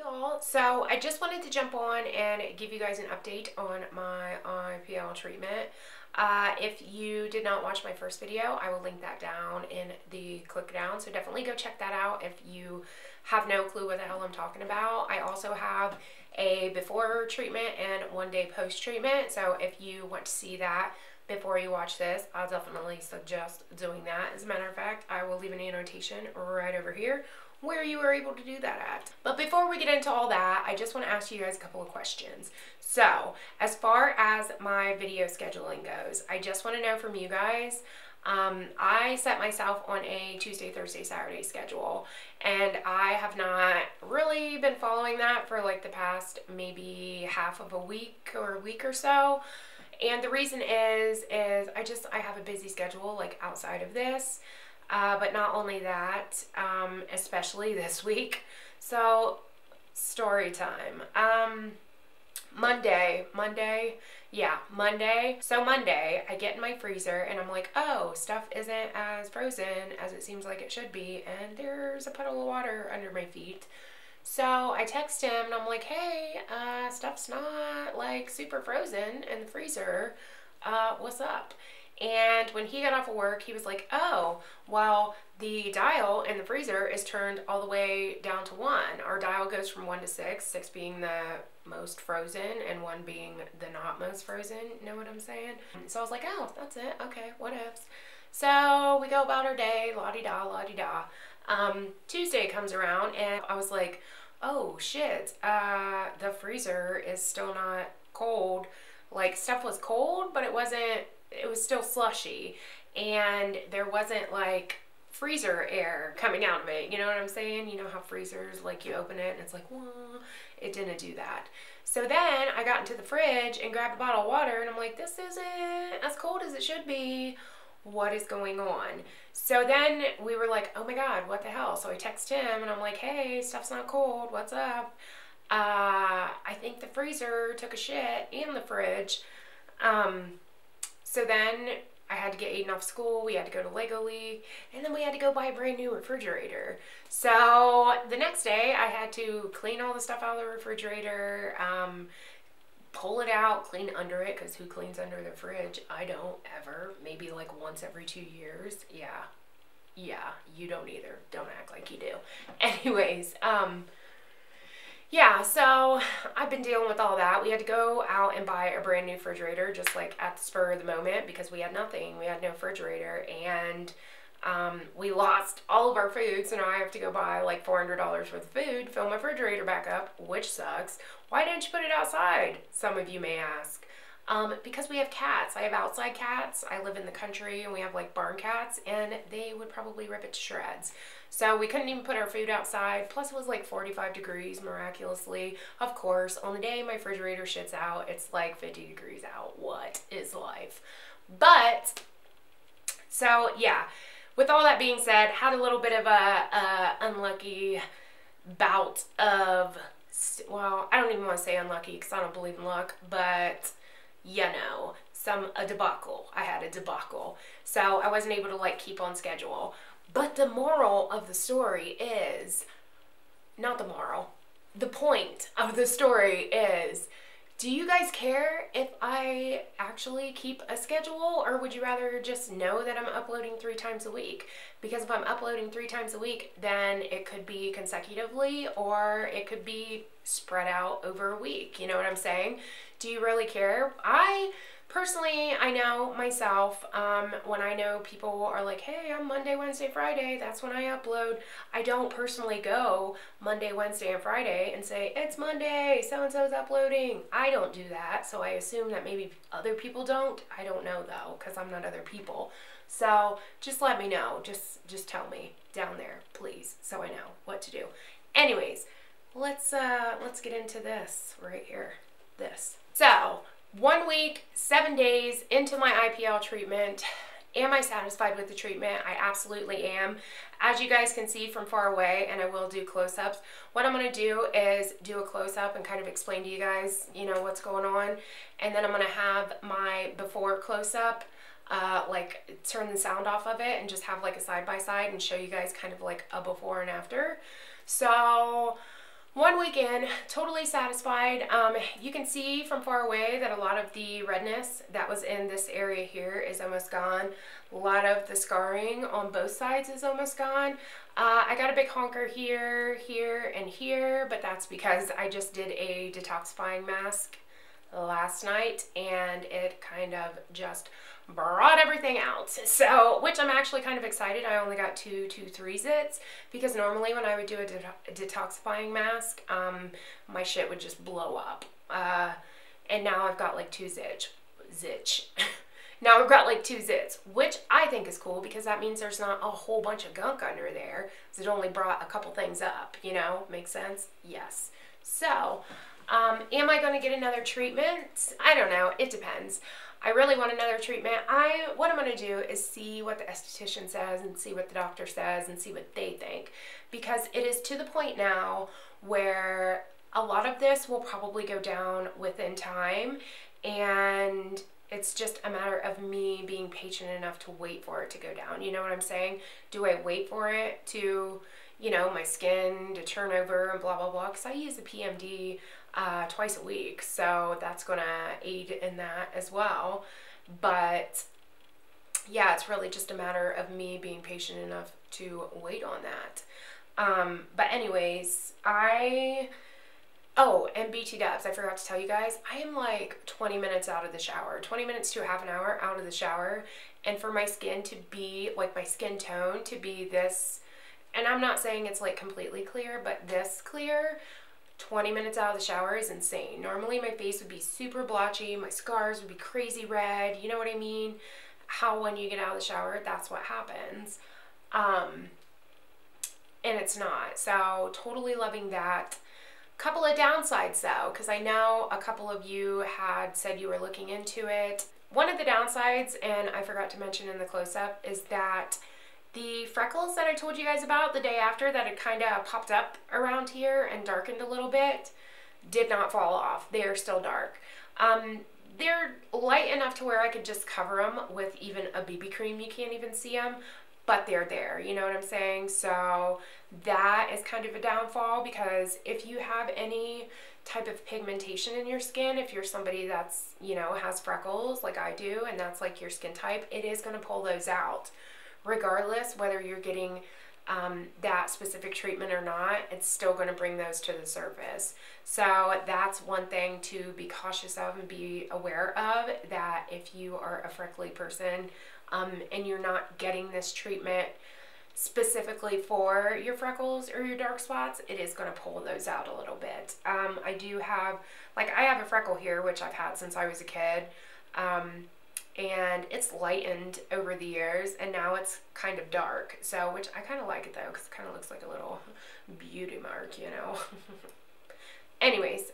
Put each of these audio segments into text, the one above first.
y'all. So I just wanted to jump on and give you guys an update on my IPL treatment. If you did not watch my first video, I will link that down in the click down. So definitely go check that out if you have no clue what the hell I'm talking about. I also have a before treatment and 1 day post treatment. So if you want to see that before you watch this, I'll definitely suggest doing that. As a matter of fact, I will leave an annotation right over here where you are able to do that at. But before we get into all that, I just want to ask you guys a couple of questions. So, as far as my video scheduling goes, I just want to know from you guys, I set myself on a Tuesday, Thursday, Saturday schedule, and I have not really been following that for like the past maybe half of a week or a week or so. And the reason is I have a busy schedule like outside of this. But not only that, especially this week. So, story time. Monday. So Monday, I get in my freezer and I'm like, oh, stuff isn't as frozen as it seems like it should be. And there's a puddle of water under my feet. So I text him and I'm like, hey, stuff's not like super frozen in the freezer. What's up? And when he got off of work, he was like, oh, well, the dial in the freezer is turned all the way down to 1. Our dial goes from 1 to 6, 6 being the most frozen and 1 being the not most frozen. Know what I'm saying? So I was like, oh, that's it. Okay, what ifs. So we go about our day, la-di-da, la-di-da. Tuesday comes around and I was like, oh, shit, the freezer is still not cold. Like, stuff was cold, but it was still slushy, and there wasn't like freezer air coming out of it. You know what I'm saying? You know how freezers, like, you open it and it's like, whoa. It didn't do that. So then I got into the fridge and grabbed a bottle of water and I'm like, this isn't as cold as it should be. What is going on? So then we were like, oh my God, what the hell? So I text him and I'm like, hey, stuff's not cold. What's up? I think the freezer took a shit and the fridge. So then I had to get Aiden off school, we had to go to Lego League, and then we had to go buy a brand new refrigerator. So the next day I had to clean all the stuff out of the refrigerator, pull it out, clean under it, because who cleans under the fridge? I don't ever. Maybe like once every 2 years. Yeah, you don't either. Don't act like you do. Anyways, yeah, so I've been dealing with all that. We had to go out and buy a brand new refrigerator just like at the spur of the moment because we had nothing. We had no refrigerator, and we lost all of our food, so now I have to go buy like $400 worth of food, fill my refrigerator back up, which sucks. Why didn't you put it outside? Some of you may ask. Because we have cats. I have outside cats. I live in the country and we have like barn cats, and they would probably rip it to shreds. So we couldn't even put our food outside. Plus it was like 45 degrees miraculously. Of course, on the day my refrigerator shits out, it's like 50 degrees out. What is life? But, so yeah, with all that being said, had a little bit of a unlucky bout of, well, I don't even want to say unlucky because I don't believe in luck, but you know, a debacle. I had a debacle. So I wasn't able to like keep on schedule. But the moral of the story is, not the moral, the point of the story is, do you guys care if I actually keep a schedule, or would you rather just know that I'm uploading 3 times a week? Because if I'm uploading 3 times a week, then it could be consecutively, or it could be spread out over a week. You know what I'm saying? Do you really care? Personally, I know myself, when I know people are like, hey, I'm Monday, Wednesday, Friday, that's when I upload. I don't personally go Monday, Wednesday, and Friday and say, it's Monday, so-and-so's uploading. I don't do that, so I assume that maybe other people don't. I don't know, though, because I'm not other people. So just let me know. Just tell me down there, please, so I know what to do. Anyways, let's get into this right here. So, 1 week, 7 days into my IPL treatment. Am I satisfied with the treatment? I absolutely am. As you guys can see from far away, and I will do close-ups, what I'm going to do is do a close-up and kind of explain to you guys, you know, what's going on. And then I'm going to have my before close-up, like turn the sound off of it and just have like a side-by-side and show you guys kind of like a before and after. So 1 week in, totally satisfied. You can see from far away that a lot of the redness that was in this area here is almost gone. A lot of the scarring on both sides is almost gone. I got a big honker here, here, and here, but that's because I just did a detoxifying mask last night and it kind of just brought everything out. So, which I'm actually kind of excited. I only got two 3 zits because normally when I would do a detoxifying mask, my shit would just blow up. And now I've got like 2 zits. Now I've got like 2 zits, which I think is cool because that means there's not a whole bunch of gunk under there. So it only brought a couple things up, you know? Makes sense? Yes. So, am I going to get another treatment? I don't know. It depends. I really want another treatment. What I'm going to do is see what the esthetician says and see what the doctor says and see what they think. Because it is to the point now where a lot of this will probably go down within time. And it's just a matter of me being patient enough to wait for it to go down. You know what I'm saying? Do I wait for it to, you know, my skin to turn over and blah, blah, blah? Because I use the PMD twice a week, so that's going to aid in that as well. But yeah, it's really just a matter of me being patient enough to wait on that. But anyways, oh, and BT dubs, I forgot to tell you guys, I am like 20 minutes out of the shower, 20 minutes to half an hour out of the shower, and for my skin to be, like my skin tone to be this, and I'm not saying it's like completely clear, but this clear, 20 minutes out of the shower is insane. Normally my face would be super blotchy, my scars would be crazy red, you know what I mean? How when you get out of the shower, that's what happens. And it's not. So totally loving that. Couple of downsides though, because I know a couple of you had said you were looking into it. One of the downsides, and I forgot to mention in the close-up, is that the freckles that I told you guys about the day after that had kind of popped up around here and darkened a little bit did not fall off. They are still dark. They're light enough to where I could just cover them with even a BB cream. You can't even see them, but they're there. You know what I'm saying? So that is kind of a downfall because if you have any type of pigmentation in your skin, if you're somebody that's, you know, has freckles like I do and that's like your skin type, it is going to pull those out. Regardless whether you're getting that specific treatment or not, it's still going to bring those to the surface. So that's one thing to be cautious of and be aware of, that if you are a freckly person and you're not getting this treatment specifically for your freckles or your dark spots, it is going to pull those out a little bit. I do have, like I have a freckle here, which I've had since I was a kid. And it's lightened over the years, and now it's kind of dark. So, which I kind of like it though, because it kind of looks like a little beauty mark, you know. Anyways,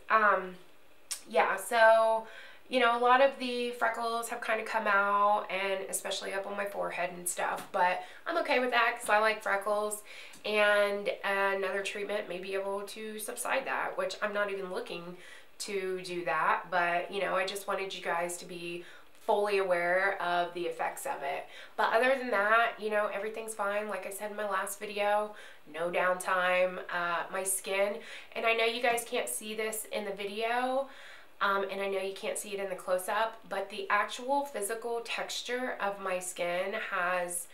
yeah, so, you know, a lot of the freckles have kind of come out, and especially up on my forehead and stuff, but I'm okay with that because I like freckles, and another treatment may be able to subside that, which I'm not even looking to do that, but, you know, I just wanted you guys to be fully aware of the effects of it. But other than that, you know, everything's fine. Like I said in my last video, no downtime. My skin, and I know you guys can't see this in the video, and I know you can't see it in the close-up, but the actual physical texture of my skin has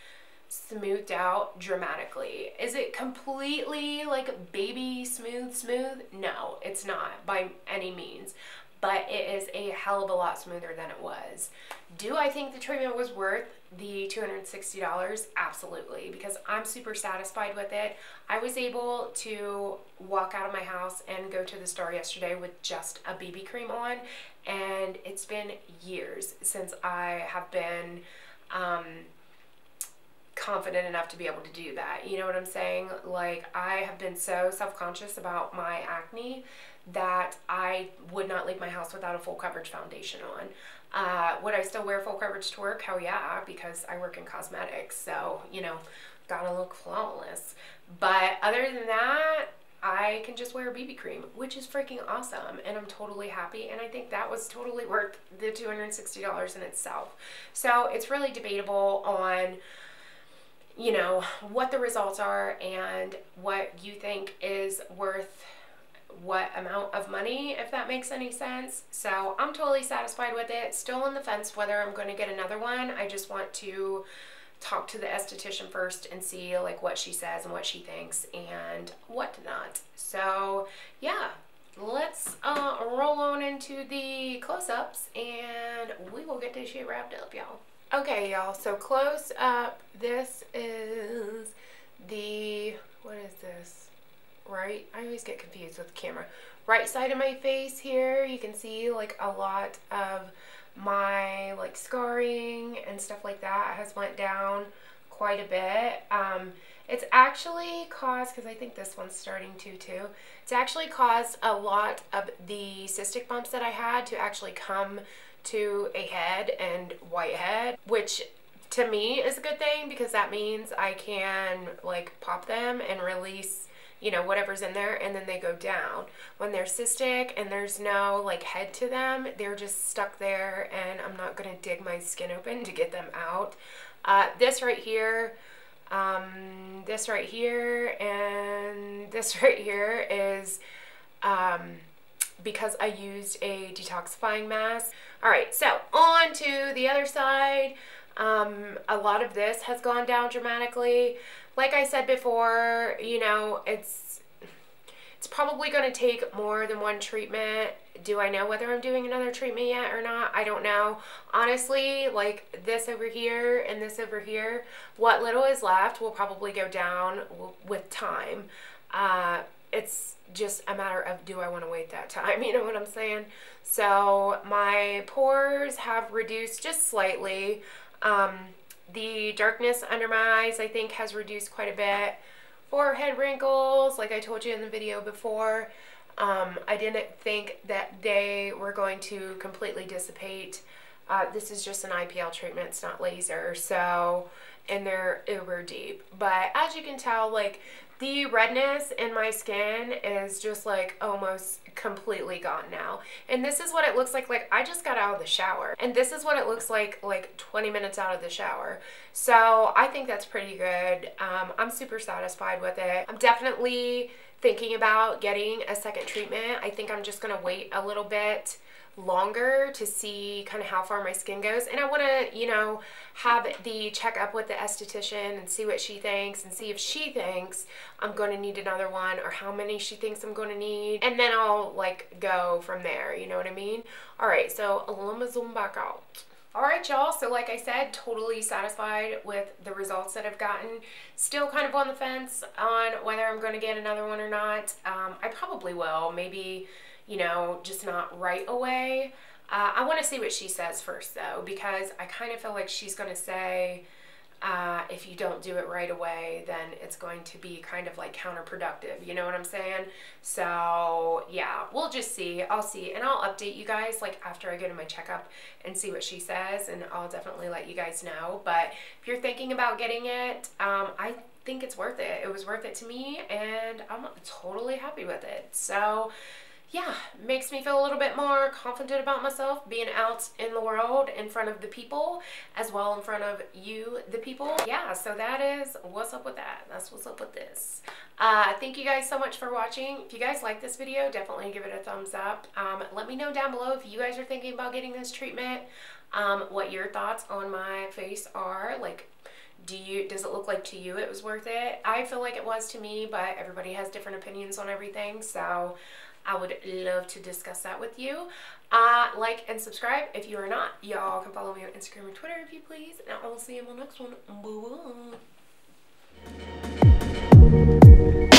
smoothed out dramatically. Is it completely like baby smooth? No, it's not by any means. But it is a hell of a lot smoother than it was. Do I think the treatment was worth the $260? Absolutely, because I'm super satisfied with it. I was able to walk out of my house and go to the store yesterday with just a BB cream on, and it's been years since I have been confident enough to be able to do that. You know what I'm saying? Like, I have been so self-conscious about my acne that I would not leave my house without a full coverage foundation on. Would I still wear full coverage to work? Hell yeah, because I work in cosmetics, so, you know, gotta look flawless. But other than that, I can just wear a BB cream, which is freaking awesome, and I'm totally happy, and I think that was totally worth the $260 in itself. So it's really debatable on, you know, what the results are and what you think is worth what amount of money, if that makes any sense. So I'm totally satisfied with it. Still on the fence whether I'm going to get another one. I just want to talk to the esthetician first and see like what she says and what she thinks and whatnot. So yeah, let's roll on into the close-ups and we will get this shit wrapped up, y'all. Okay, y'all, so close up, this is the, what is this? Right? I always get confused with the camera. Right side of my face here, you can see like a lot of my like scarring and stuff like that has went down quite a bit. It's actually caused, because I think this one's starting to too, it's actually caused a lot of the cystic bumps that I had to actually come to a head and whitehead, which to me is a good thing because that means I can like pop them and release, you know, whatever's in there, and then they go down. When they're cystic and there's no like head to them, they're just stuck there and I'm not gonna dig my skin open to get them out. This right here, this right here, and this right here is because I used a detoxifying mask. Alright, so on to the other side. A lot of this has gone down dramatically. Like I said before, you know, it's probably going to take more than one treatment. Do I know whether I'm doing another treatment yet or not? I don't know. Honestly, like this over here and this over here, what little is left will probably go down with time. It's just a matter of, do I want to wait that time? You know what I'm saying? So my pores have reduced just slightly. The darkness under my eyes, I think, has reduced quite a bit. Forehead wrinkles, like I told you in the video before, I didn't think that they were going to completely dissipate. This is just an IPL treatment, it's not laser, so, and they're uber deep. But as you can tell, like, the redness in my skin is just like almost completely gone now. And this is what it looks like I just got out of the shower. And this is what it looks like 20 minutes out of the shower. So I think that's pretty good. I'm super satisfied with it. I'm definitely thinking about getting a second treatment. I think I'm just gonna wait a little bit longer to see kind of how far my skin goes, and I want to, you know, have the checkup with the esthetician and see what she thinks and see if she thinks I'm going to need another one or how many she thinks I'm going to need, and then I'll like go from there, you know what I mean? Alright, so let me zoom back out. Alright, y'all, so like I said, totally satisfied with the results that I've gotten. Still kind of on the fence on whether I'm going to get another one or not. I probably will, maybe, you know, just not right away. I want to see what she says first, though, because I kind of feel like she's going to say if you don't do it right away, then it's going to be kind of like counterproductive. You know what I'm saying? So, yeah, we'll just see. I'll see. And I'll update you guys, like, after I go to my checkup and see what she says, and I'll definitely let you guys know. But if you're thinking about getting it, I think it's worth it. It was worth it to me, and I'm totally happy with it. So, yeah, makes me feel a little bit more confident about myself being out in the world in front of the people as well in front of you, the people. Yeah, so that is what's up with that. That's what's up with this. Thank you guys so much for watching. If you guys like this video, definitely give it a thumbs up. Let me know down below if you guys are thinking about getting this treatment, what your thoughts on my face are. Like, does it look like to you it was worth it? I feel like it was to me, but everybody has different opinions on everything, so I would love to discuss that with you. Like and subscribe if you are not. Y'all can follow me on Instagram and Twitter if you please. And I will see you in the next one. Bye-bye.